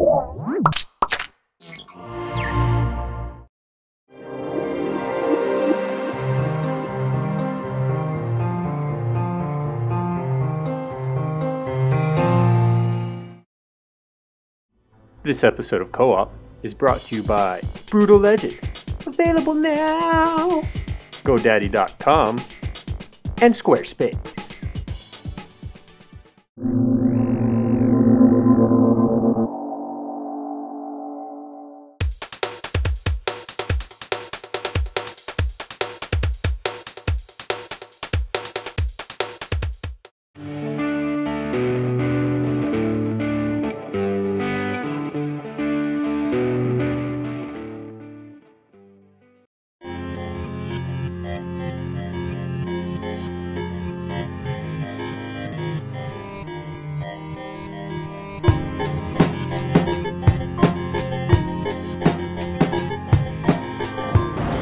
This episode of Co-op is brought to you by Brutal Legend, available now, GoDaddy.com, and Squarespace.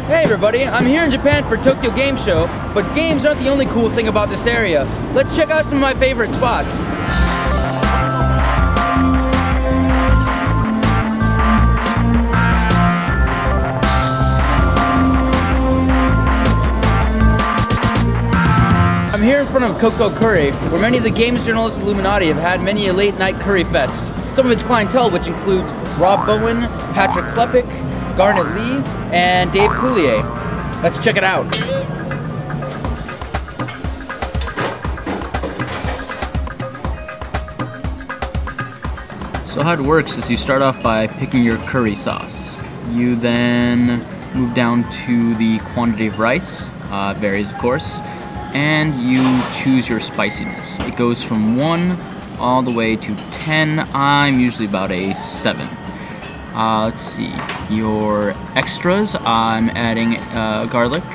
Hey everybody, I'm here in Japan for Tokyo Game Show, but games aren't the only cool thing about this area. Let's check out some of my favorite spots. I'm here in front of Koko Curry, where many of the games journalists Illuminati have had many a late night curry fest. Some of its clientele, which includes Rob Bowen, Patrick Klepek, Garnet Lee, and Dave Coulier. Let's check it out. So how it works is you start off by picking your curry sauce. You then move down to the quantity of rice, varies of course, and you choose your spiciness. It goes from 1 all the way to 10. I'm usually about a 7. Let's see, your extras, I'm adding garlic,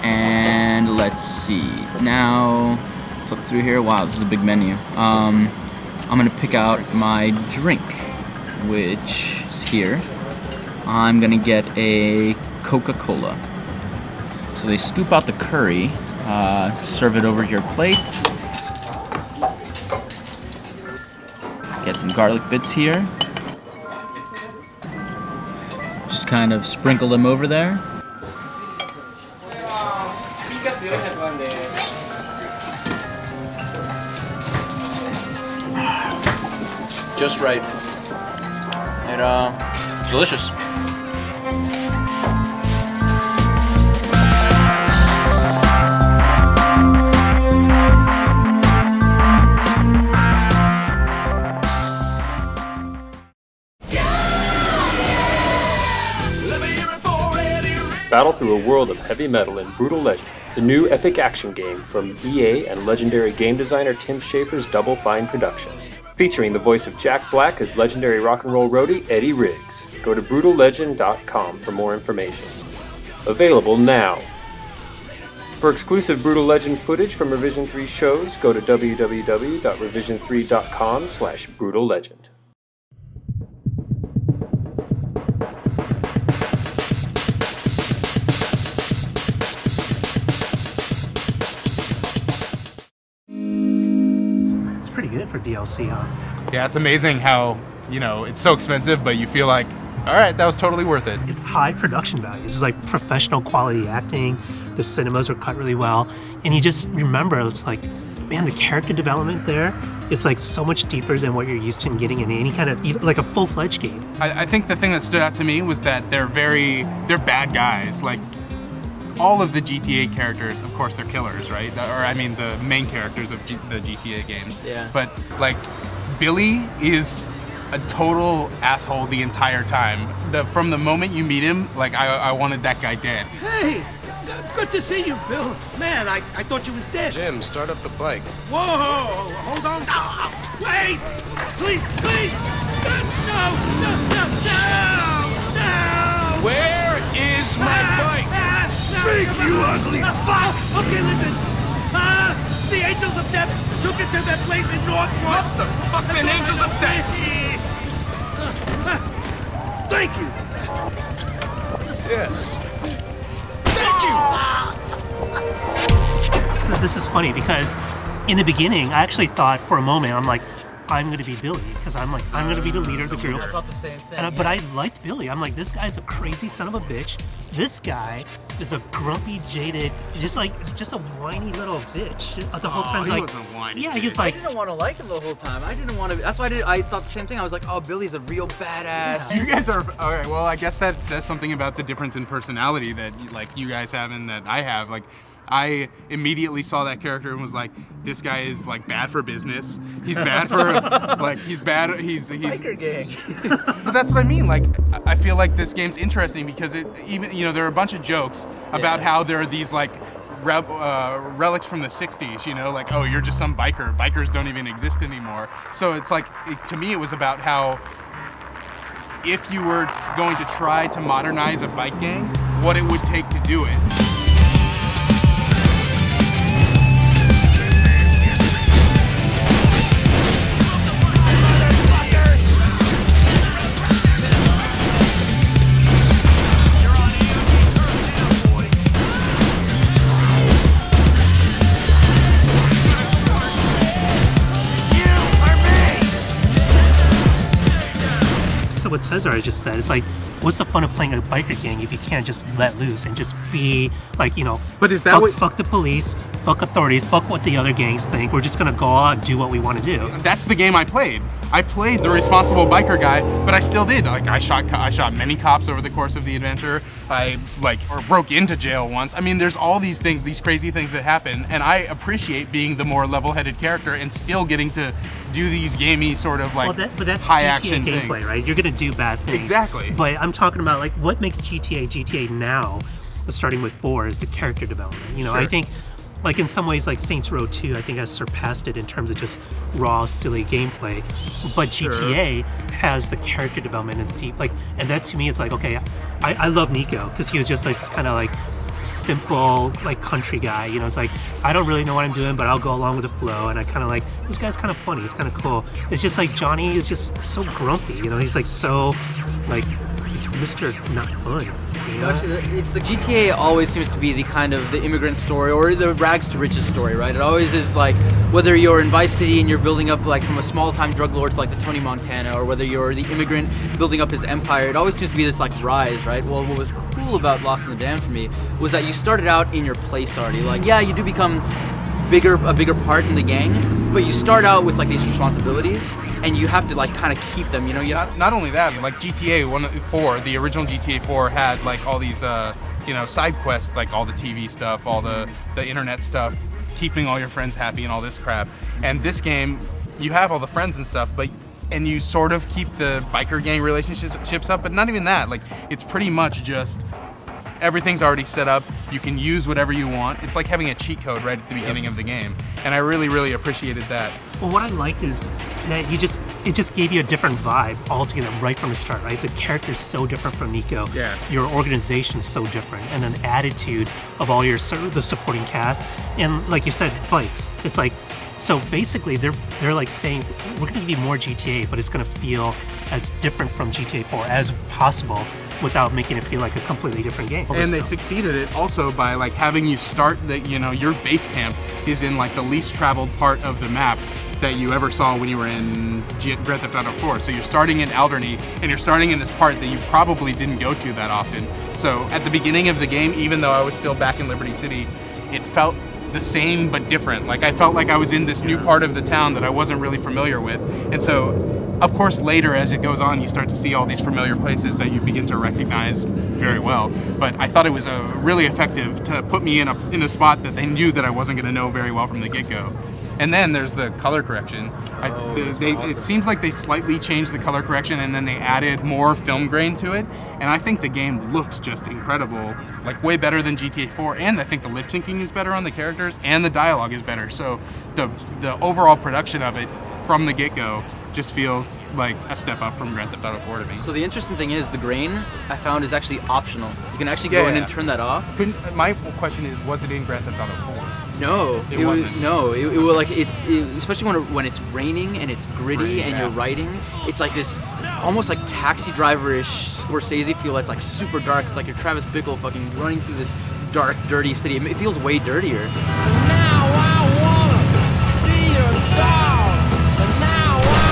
and let's see, now flip through here. Wow, this is a big menu. I'm gonna pick out my drink, which is here. I'm gonna get a Coca-Cola. So they scoop out the curry, serve it over your plate. Get some garlic bits here. Just kind of sprinkle them over there. Just right. And delicious. Battle through a world of heavy metal in Brutal Legend, the new epic action game from EA and legendary game designer Tim Schafer's Double Fine Productions. Featuring the voice of Jack Black as legendary rock and roll roadie Eddie Riggs. Go to brutallegend.com for more information. Available now. For exclusive Brutal Legend footage from Revision 3 shows, go to www.revision3.com/brutallegend. Pretty good for DLC, huh? Yeah, it's amazing how, you know, it's so expensive, but you feel like, all right, that was totally worth it. It's high production value. It's like professional quality acting. The cinemas are cut really well. And you just remember, it's like, man, the character development there, it's like so much deeper than what you're used to getting in any kind of, like a full-fledged game. I think the thing that stood out to me was that they're bad guys. Like, all of the GTA characters, of course, they're killers, right? Or I mean, the main characters of the GTA games. Yeah. But like, Billy is a total asshole the entire time. From the moment you meet him, like I wanted that guy dead. Hey, good to see you, Bill. Man, I thought you was dead. Jim, start up the bike. Whoa, hold on. Wait, please. No. Where is my bike? Freak, you ugly fuck! Okay, listen. The Angels of Death took it to that place in Northport. What the fucking Angels of Death? Thank you. Yes. Thank you! So this is funny because in the beginning, I actually thought for a moment, I'm like, I'm going to be Billy because I'm going to be the leader of the group. I thought the same thing. But I like Billy. I'm like, this guy's a crazy son of a bitch. This guy is a grumpy, jaded, just a whiny little bitch. The whole time, he wasn't whiny. Yeah, he's I like. didn't want to like him the whole time. I didn't want to. That's why I thought the same thing. I was like, oh, Billy's a real badass. You guys are all right. Well, I guess that says something about the difference in personality that like you guys have and that I have. Like, I immediately saw that character and was like, this guy is like bad for business. He's bad for like he's bad. He's Biker gang. But that's what I mean. Like, I feel like this game's interesting because it even there are a bunch of jokes about how there are these like relics from the 60s, like, oh, you're just some biker. Bikers don't even exist anymore. So it's like, to me, it was about how if you were going to try to modernize a bike gang, what it would take to do it. So what Cesar just said, it's like, what's the fun of playing a biker gang if you can't just let loose and just be like, But is that fuck the police, fuck authorities, fuck what the other gangs think. We're just gonna go out and do what we want to do. That's the game I played. I played the responsible biker guy, but I still did. Like, I shot many cops over the course of the adventure. I broke into jail once. I mean, there's all these things, these crazy things that happen, and I appreciate being the more level-headed character and still getting to do these gamey sort of like but that's high GTA action gameplay, things. right? You're gonna do bad things. Exactly. But I'm talking about like what makes GTA now, starting with 4, is the character development. Sure. I think like in some ways like Saints Row 2 I think has surpassed it in terms of just raw silly gameplay, but GTA has the character development and deep and that to me it's like, okay, I love Nico because he was just like kind of like simple like country guy, it's like I don't really know what I'm doing but I'll go along with the flow, and I kind of like this guy's kind of funny, it's kind of cool. It's just like Johnny is just so grumpy, he's like so like he's Mr. Not Fun. Actually, it's the GTA always seems to be the kind of the immigrant story or the rags to riches story, right? It always is like whether you're in Vice City and you're building up like from a small time drug lord to like the Tony Montana, or whether you're the immigrant building up his empire. It always seems to be this like rise, right? Well, what was cool about Lost in the Dam for me was that you started out in your place already. Like, yeah, you do become a bigger part in the gang, but you start out with like these responsibilities and you have to like kind of keep them, Not only that, like GTA 4, the original GTA 4 had like all these side quests, like all the TV stuff, all the internet stuff, keeping all your friends happy and all this crap. And this game, you have all the friends and stuff, and you sort of keep the biker gang relationships up, but not even that. Like, it's pretty much just everything's already set up. You can use whatever you want. It's like having a cheat code right at the beginning of the game, and I really, really appreciated that. Well, what I liked is that it just gave you a different vibe altogether right from the start, right? The character's so different from Nico. Yeah. Your organization's so different, and then the attitude of all the supporting cast, and like you said, bikes. It's like, so basically they're like saying we're going to give you more GTA, but it's going to feel as different from GTA 4 as possible, without making it feel like a completely different game. And they succeeded it also by like having you start your base camp is in like the least traveled part of the map that you ever saw when you were in Grand Theft Auto 4. So you're starting in Alderney, and you're starting in this part that you probably didn't go to that often. So at the beginning of the game, even though I was still back in Liberty City, it felt the same but different. Like, I felt like I was in this new part of the town that I wasn't really familiar with. And so, of course, later as it goes on, you start to see all these familiar places that you begin to recognize very well. But I thought it was really effective to put me in a spot that they knew that I wasn't going to know very well from the get-go. And then there's the color correction. It seems like they slightly changed the color correction and then they added more film grain to it. And I think the game looks just incredible, like way better than GTA 4. And I think the lip syncing is better on the characters and the dialogue is better. So the overall production of it from the get-go just feels like a step up from Grand Theft Auto 4 to me. So the interesting thing is the grain I found is actually optional. You can actually go in and turn that off. My question is, was it in Grand Theft Auto 4? No, it wasn't. It was like especially when it's raining and it's gritty and you're riding. It's like this almost like Taxi Driver-ish Scorsese feel. That's like super dark. It's like you're Travis Bickle fucking running through this dark, dirty city. It feels way dirtier. Now I wanna be a dog. And now I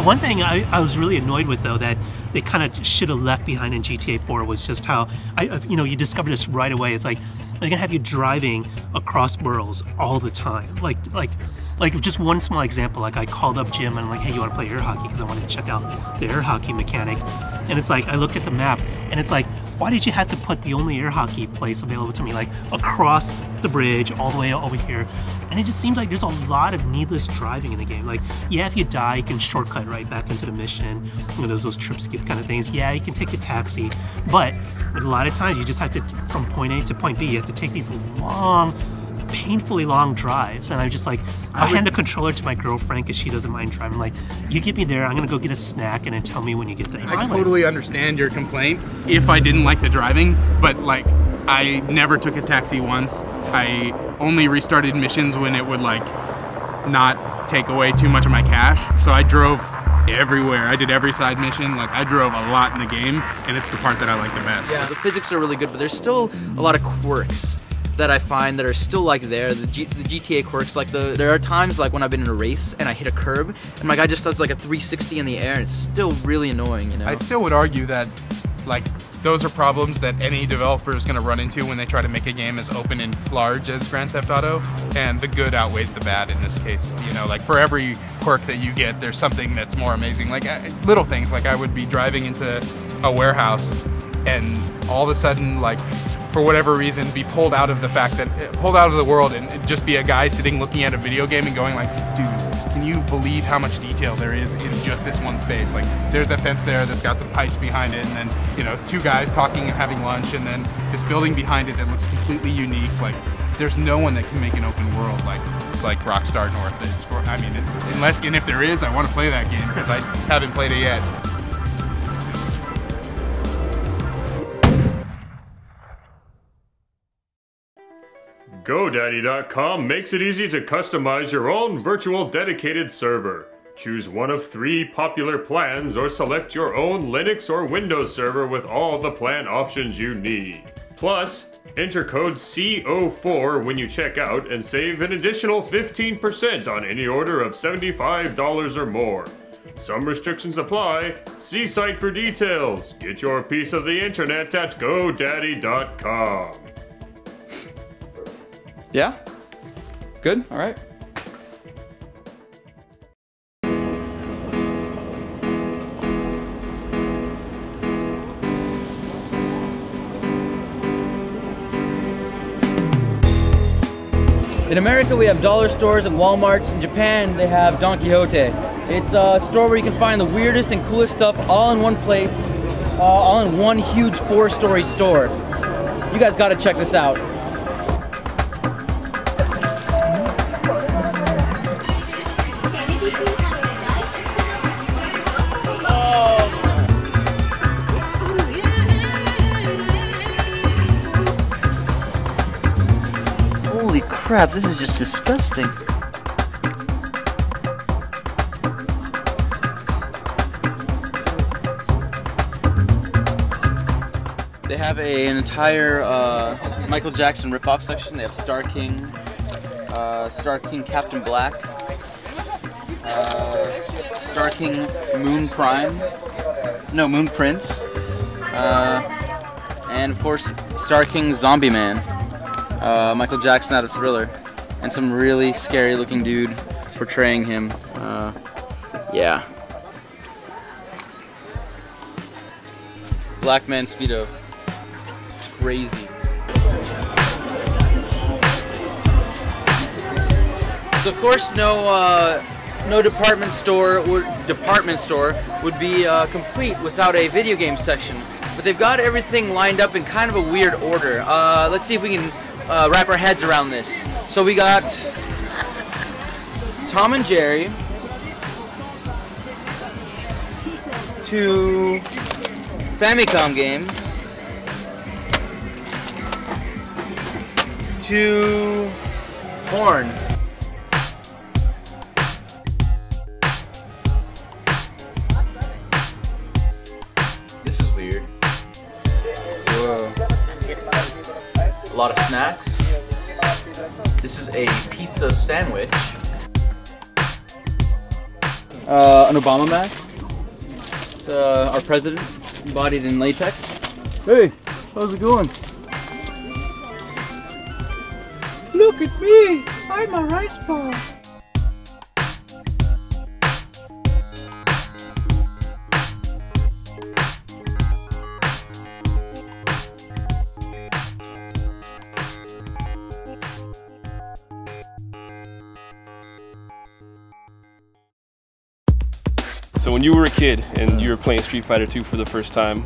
one thing I was really annoyed with, though, that they kind of should have left behind in GTA 4 was just how, you discover this right away. It's like, they're gonna have you driving across boroughs all the time. Like just one small example, like I called up Jim and I'm like, hey, you wanna play air hockey? Because I wanted to check out the air hockey mechanic. And it's like, I look at the map and it's like, why did you have to put the only air hockey place available to me, like across the bridge, all the way over here? And it just seems like there's a lot of needless driving in the game. Like, yeah, if you die, you can shortcut right back into the mission. Those trip skip kind of things. Yeah, you can take a taxi. But a lot of times you just have to, from point A to point B, you have to take these long, painfully long drives. And I'm just like, I'll hand the controller to my girlfriend because she doesn't mind driving. I'm like, you get me there, I'm gonna go get a snack and then tell me when you get there. I totally understand your complaint if I didn't like the driving, but like, I never took a taxi once. I only restarted missions when it would like not take away too much of my cash. So I drove everywhere. I did every side mission. Like, I drove a lot in the game, and it's the part that I like the best. Yeah, the physics are really good, but there's still a lot of quirks that I find that are still like there. The GTA quirks, like there are times like when I've been in a race and I hit a curb and my guy just does like a 360 in the air and it's still really annoying, you know? I still would argue that like those are problems that any developer is going to run into when they try to make a game as open and large as Grand Theft Auto, and the good outweighs the bad in this case. Like for every quirk that you get, there's something that's more amazing. Like little things, like I would be driving into a warehouse and all of a sudden, like, for whatever reason, be pulled out of the world and just be a guy sitting looking at a video game and going like, dude, can you believe how much detail there is in just this one space? Like, there's that fence there that's got some pipes behind it, and then, two guys talking and having lunch, and then this building behind it that looks completely unique. Like, there's no one that can make an open world like Rockstar North is. And if there is, I want to play that game because I haven't played it yet. GoDaddy.com makes it easy to customize your own virtual dedicated server. Choose one of 3 popular plans or select your own Linux or Windows server with all the plan options you need. Plus, enter code CO4 when you check out and save an additional 15% on any order of $75 or more. Some restrictions apply. See site for details. Get your piece of the internet at GoDaddy.com. Yeah? Good? All right. In America, we have dollar stores and Walmarts. In Japan, they have Don Quixote. It's a store where you can find the weirdest and coolest stuff all in one place, all in one huge 4-story store. You guys gotta check this out. Holy crap, this is just disgusting. They have an entire Michael Jackson ripoff section. They have Star King Captain Black, Star King Moon Prince, and of course Star King Zombie Man. Michael Jackson out of Thriller, and some really scary looking dude portraying him. Yeah. Black Man Speedo. It's crazy. So of course no department store would be complete without a video game section. But they've got everything lined up in kind of a weird order. Let's see if we can wrap our heads around this. So we got Tom and Jerry, 2 Famicom games, 2 porn. This is weird. Whoa. A lot of snacks. This is a pizza sandwich. An Obama mask. It's our president, embodied in latex. Hey, how's it going? Look at me! I'm a rice ball. So when you were a kid and you were playing Street Fighter 2 for the first time,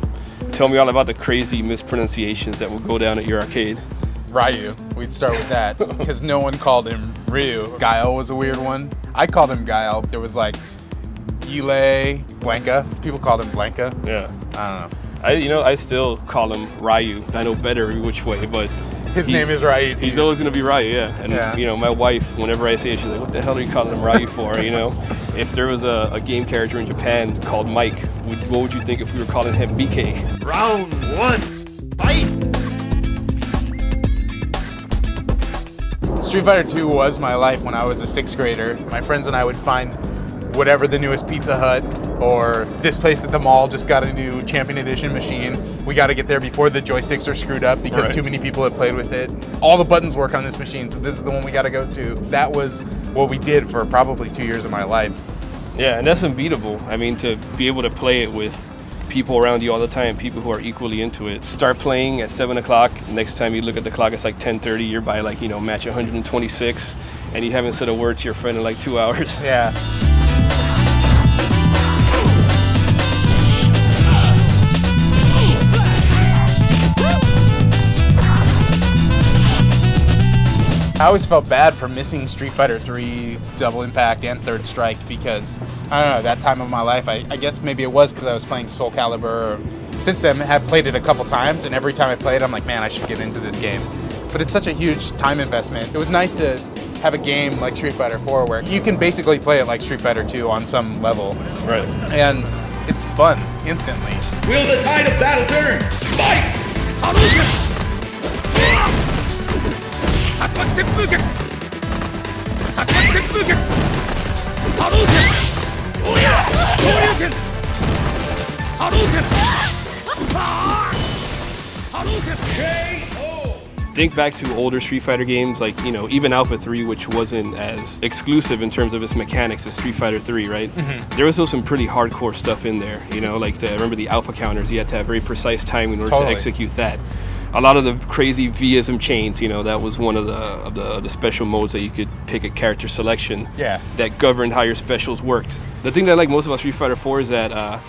tell me all about the crazy mispronunciations that will go down at your arcade. Ryu, we'd start with that, because no one called him Ryu. Guile was a weird one. I called him Guile. There was like Ile, Blanca. People called him Blanca. Yeah. I don't know. I still call him Ryu. I know better which way, but His name is Ryu. He's always gonna be Ryu, yeah. And you know, my wife, whenever I say it, she's like, "What the hell are you calling him Ryu for?" You know, if there was a game character in Japan called Mike, what would you think if we were calling him BK? Round one, fight! Street Fighter 2 was my life when I was a 6th grader. My friends and I would find whatever the newest Pizza Hut or this place at the mall just got a new Champion Edition machine. We got to get there before the joysticks are screwed up because too many people have played with it. All the buttons work on this machine, so this is the one we got to go to. That was what we did for probably 2 years of my life. Yeah, and that's unbeatable. I mean, to be able to play it with people around you all the time, people who are equally into it. Start playing at 7 o'clock. Next time you look at the clock, it's like 10:30. You're by like, you know, match 126, and you haven't said a word to your friend in like 2 hours. Yeah. I always felt bad for missing Street Fighter 3, Double Impact, and Third Strike because, I don't know, that time of my life, I guess maybe it was because I was playing Soul Calibur. Or, since then, I have played it a couple times, and every time I play it, I'm like, man, I should get into this game. But it's such a huge time investment. It was nice to have a game like Street Fighter 4 where you can basically play it like Street Fighter 2 on some level. Right. And it's fun, instantly. Will the tide of battle turn? Fight! Think back to older Street Fighter games, like, you know, even Alpha 3, which wasn't as exclusive in terms of its mechanics as Street Fighter 3, right? There was still some pretty hardcore stuff in there, you know, like remember the Alpha counters, you had to have very precise timing in order to execute that. A lot of the crazy Vism chains, you know, that was one of the special modes that you could pick a character selection that governed how your specials worked. The thing that I like most about Street Fighter 4 is that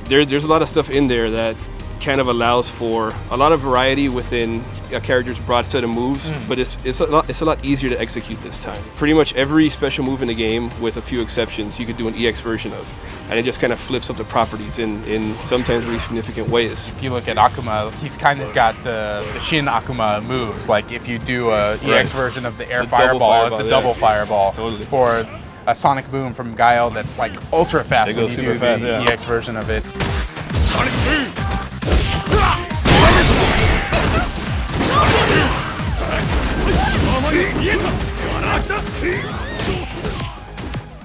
there's a lot of stuff in there that kind of allows for a lot of variety within a character's broad set of moves, but it's a lot easier to execute this time. Pretty much every special move in the game, with a few exceptions, you could do an EX version of, and it just kind of flips up the properties in sometimes really significant ways. If you look at Akuma, he's kind of got the Shin Akuma moves. Like if you do a EX version of the air fireball, it's a double fireball. Totally. Or a Sonic Boom from Guile that's like ultra fast when you do the EX version of it. Sonic Boom!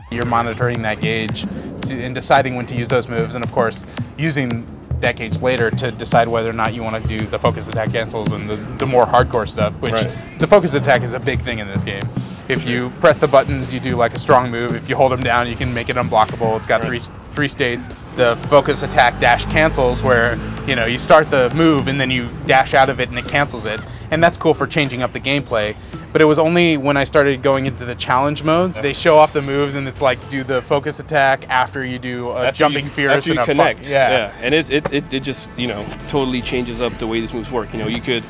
You're monitoring that gauge and deciding when to use those moves, and of course using that gauge later to decide whether or not you want to do the focus attack cancels and the more hardcore stuff, which the focus attack is a big thing in this game. If you press the buttons, you do like a strong move. If you hold them down, you can make it unblockable. It's got three states. The focus attack dash cancels, where you know you start the move and then you dash out of it and it cancels it, and that's cool for changing up the gameplay. But it was only when I started going into the challenge modes, they show off the moves and it's like do the focus attack after you do a jumping fierce and a connect. And it just, you know, totally changes up the way these moves work. You know, you could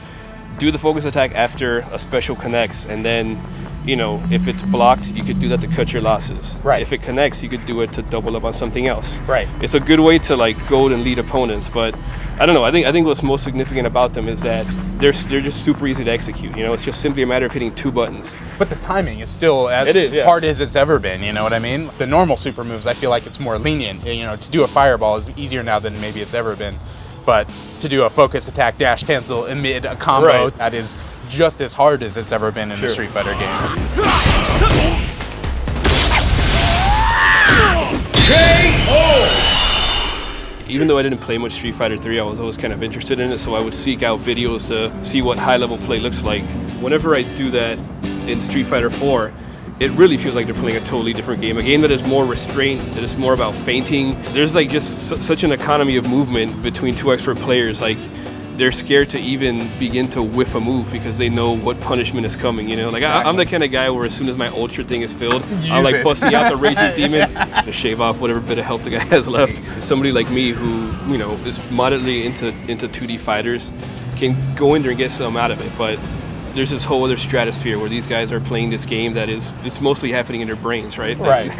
do the focus attack after a special connects, and then, you know, if it's blocked, you could do that to cut your losses. If it connects, you could do it to double up on something else. It's a good way to like goad and lead opponents, but I don't know. I think what's most significant about them is that they're just super easy to execute. You know, it's just simply a matter of hitting 2 buttons. But the timing is still as hard as it's ever been. You know what I mean? The normal super moves, I feel like it's more lenient. You know, to do a fireball is easier now than maybe it's ever been. But to do a focus attack dash cancel amid a combo, that is just as hard as it's ever been in a Street Fighter game. Even though I didn't play much Street Fighter 3, I was always kind of interested in it, so I would seek out videos to see what high-level play looks like. Whenever I do that in Street Fighter 4, it really feels like they're playing a totally different game. A game that is more restraint, that is more about feinting. There's like just such an economy of movement between two expert players. Like, they're scared to even begin to whiff a move because they know what punishment is coming, you know? Like, exactly. I'm the kind of guy where as soon as my ultra thing is filled, I'm like busting out the Raging Demon to shave off whatever bit of health the guy has left. Somebody like me who, you know, is moderately into 2D fighters can go in there and get something out of it, but there's this whole other stratosphere where these guys are playing this game that is, it's mostly happening in their brains, right? Right.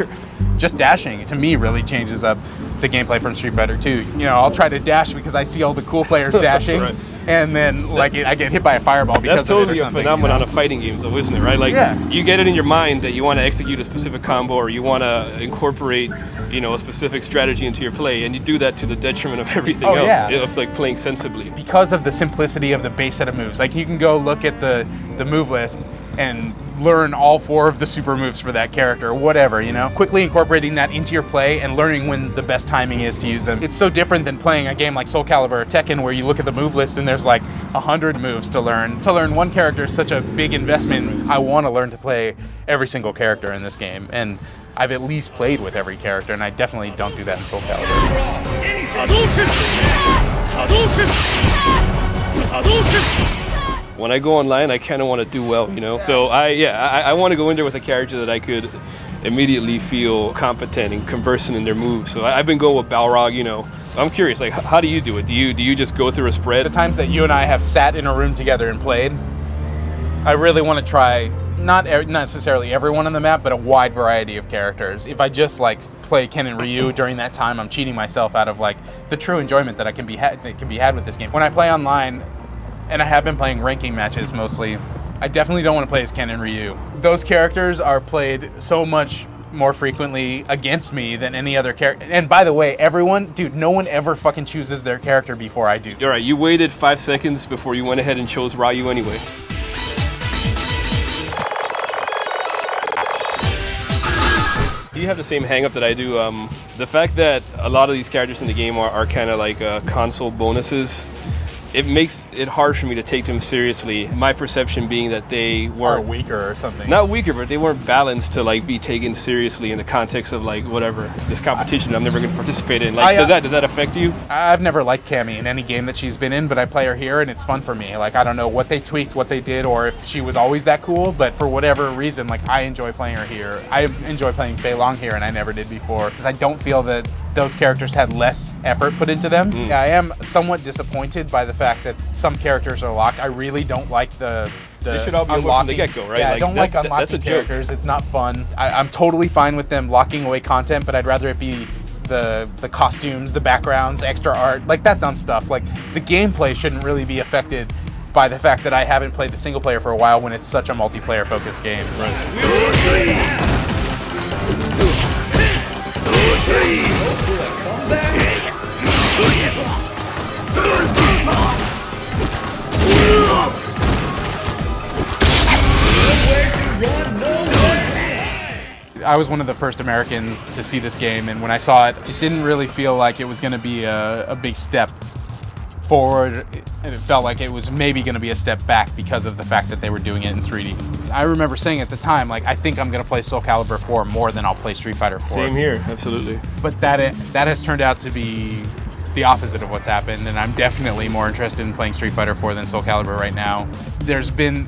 Just dashing, to me, really changes up the gameplay from Street Fighter 2. You know, I'll try to dash because I see all the cool players dashing, right. And then like I get hit by a fireball because of it or something. That's totally a phenomenon of fighting games, though, isn't it? Right? Like, you get it in your mind that you want to execute a specific combo or you want to incorporate, you know, a specific strategy into your play, and you do that to the detriment of everything else. Yeah. It's like playing sensibly. Because of the simplicity of the base set of moves, like you can go look at the move list and learn all 4 of the super moves for that character, or whatever, you know? Quickly incorporating that into your play and learning when the best timing is to use them. It's so different than playing a game like Soul Calibur or Tekken where you look at the move list and there's like 100 moves to learn. To learn one character is such a big investment. I want to learn to play every single character in this game, and I've at least played with every character, and I definitely don't do that in Soul Calibur. When I go online, I kind of want to do well, you know? So I want to go in there with a character that I could immediately feel competent and conversant in their moves. So I've been going with Balrog, you know. I'm curious, like, how do you do it? Do you just go through a spread? The times that you and I have sat in a room together and played, I really want to try, not necessarily everyone on the map, but a wide variety of characters. If I just like play Ken and Ryu during that time, I'm cheating myself out of like the true enjoyment that can be had with this game. When I play online, and I have been playing ranking matches mostly, I definitely don't want to play as Ken and Ryu. Those characters are played so much more frequently against me than any other character. And by the way, everyone, dude, no one ever fucking chooses their character before I do. All right, you waited 5 seconds before you went ahead and chose Ryu anyway. You have the same hang-up that I do. The fact that a lot of these characters in the game are kind of like console bonuses, it makes it hard for me to take them seriously. My perception being that they weren't weaker or something. Not weaker, but they weren't balanced to like be taken seriously in the context of like whatever this competition I'm never going to participate in. Like, does that affect you? I've never liked Cammy in any game that she's been in, but I play her here and it's fun for me. Like, I don't know what they tweaked, what they did, or if she was always that cool, but for whatever reason, like, I enjoy playing her here. I enjoy playing Fei Long here, and I never did before because I don't feel that those characters had less effort put into them. Yeah, I am somewhat disappointed by the fact that some characters are locked. I really don't like the they should all be unlocking from the get-go, right? Yeah, like, I don't like unlocking characters. It's not fun. I'm totally fine with them locking away content, but I'd rather it be the costumes, the backgrounds, extra art, like that dumb stuff. Like, the gameplay shouldn't really be affected by the fact that I haven't played the single player for a while when it's such a multiplayer focused game. I was one of the first Americans to see this game, and when I saw it, it didn't really feel like it was going to be a big step forward, and it felt like it was maybe going to be a step back because of the fact that they were doing it in 3D. I remember saying at the time, like, I think I'm going to play Soul Calibur 4 more than I'll play Street Fighter 4. Same here, absolutely. But that has turned out to be the opposite of what's happened, and I'm definitely more interested in playing Street Fighter 4 than Soul Calibur right now. There's been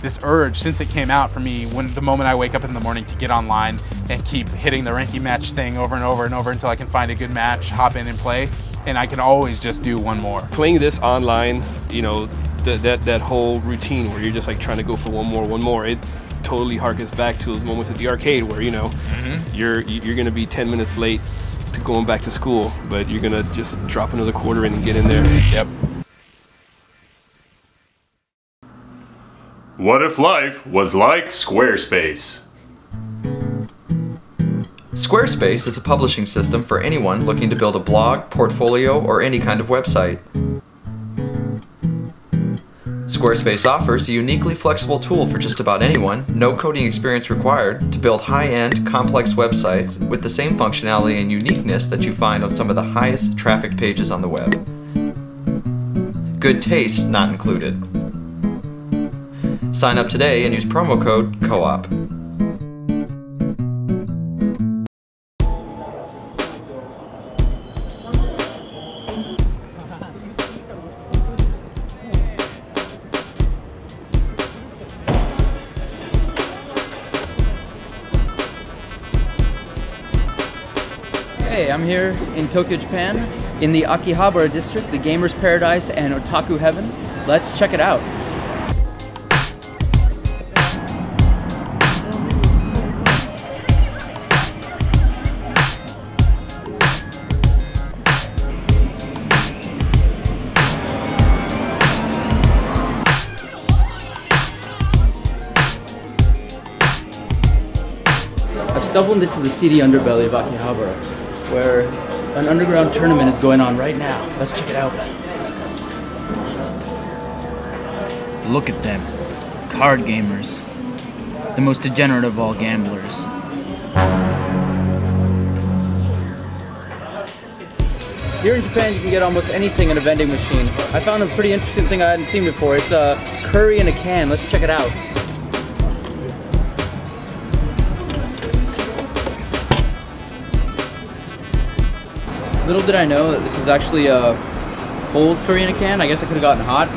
this urge since it came out for me, when the moment I wake up in the morning, to get online and keep hitting the ranking match thing over and over and over until I can find a good match, hop in and play, and I can always just do one more. Playing this online, you know, that whole routine where you're just like trying to go for one more, it totally harkens back to those moments at the arcade where, you know, you're gonna be 10 minutes late to going back to school, but you're gonna just drop another quarter in and get in there. Yep. What if life was like Squarespace? Squarespace is a publishing system for anyone looking to build a blog, portfolio, or any kind of website. Squarespace offers a uniquely flexible tool for just about anyone, no coding experience required, to build high-end, complex websites with the same functionality and uniqueness that you find on some of the highest trafficked pages on the web. Good taste not included. Sign up today and use promo code COOP. Hey, I'm here in Tokyo, Japan, in the Akihabara district, the gamer's paradise and otaku heaven. Let's check it out. I've stumbled into the seedy underbelly of Akihabara, where an underground tournament is going on right now. Let's check it out. Look at them. Card gamers. The most degenerate of all gamblers. Here in Japan, you can get almost anything in a vending machine. I found a pretty interesting thing I hadn't seen before. It's a curry in a can. Let's check it out. Little did I know that this is actually a cold curry in a can. I guess I could have gotten hot.